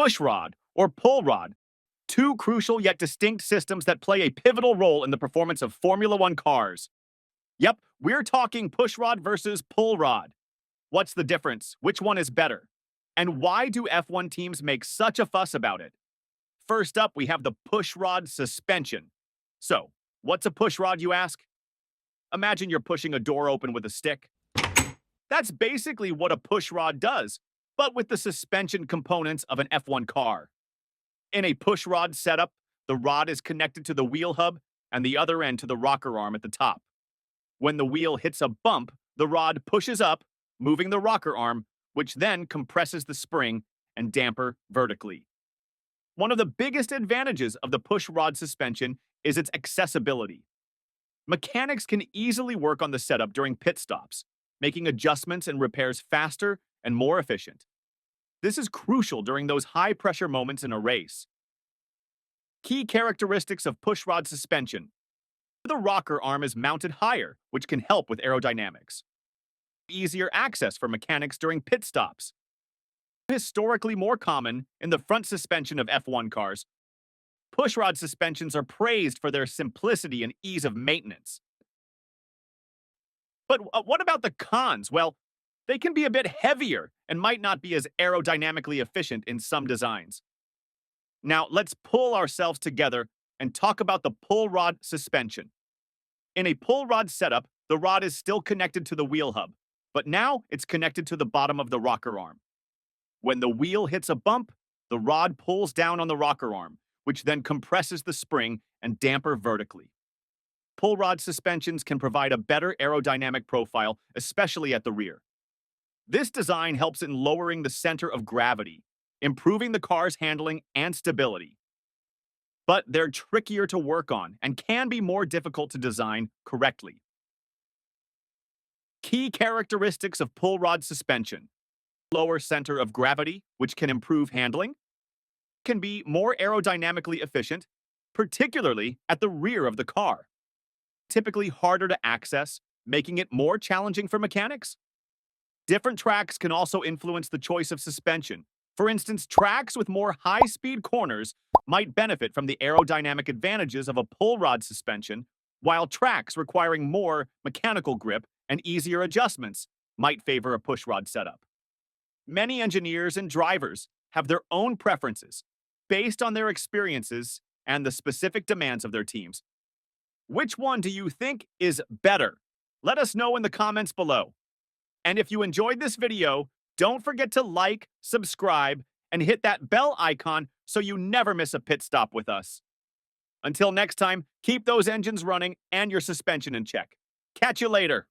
Pushrod or Pullrod, two crucial yet distinct systems that play a pivotal role in the performance of Formula One cars. Yep, we're talking pushrod versus pullrod. What's the difference? Which one is better? And why do F1 teams make such a fuss about it? First up, we have the pushrod suspension. So, what's a pushrod, you ask? Imagine you're pushing a door open with a stick. That's basically what a pushrod does, but with the suspension components of an F1 car. In a pushrod setup, the rod is connected to the wheel hub and the other end to the rocker arm at the top. When the wheel hits a bump, the rod pushes up, moving the rocker arm, which then compresses the spring and damper vertically. One of the biggest advantages of the pushrod suspension is its accessibility. Mechanics can easily work on the setup during pit stops, making adjustments and repairs faster and more efficient. This is crucial during those high-pressure moments in a race. Key characteristics of pushrod suspension. The rocker arm is mounted higher, which can help with aerodynamics. Easier access for mechanics during pit stops. Historically more common in the front suspension of F1 cars, pushrod suspensions are praised for their simplicity and ease of maintenance. But what about the cons? Well, they can be a bit heavier and might not be as aerodynamically efficient in some designs. Now, let's pull ourselves together and talk about the pullrod suspension. In a pullrod setup, the rod is still connected to the wheel hub, but now it's connected to the bottom of the rocker arm. When the wheel hits a bump, the rod pulls down on the rocker arm, which then compresses the spring and damper vertically. Pullrod suspensions can provide a better aerodynamic profile, especially at the rear. This design helps in lowering the center of gravity, improving the car's handling and stability. But they're trickier to work on and can be more difficult to design correctly. Key characteristics of pullrod suspension. Lower center of gravity, which can improve handling. Can be more aerodynamically efficient, particularly at the rear of the car. Typically harder to access, making it more challenging for mechanics. Different tracks can also influence the choice of suspension. For instance, tracks with more high-speed corners might benefit from the aerodynamic advantages of a pullrod suspension, while tracks requiring more mechanical grip and easier adjustments might favor a pushrod setup. Many engineers and drivers have their own preferences based on their experiences and the specific demands of their teams. Which one do you think is better? Let us know in the comments below. And if you enjoyed this video, don't forget to like, subscribe, and hit that bell icon so you never miss a pit stop with us. Until next time, keep those engines running and your suspension in check. Catch you later.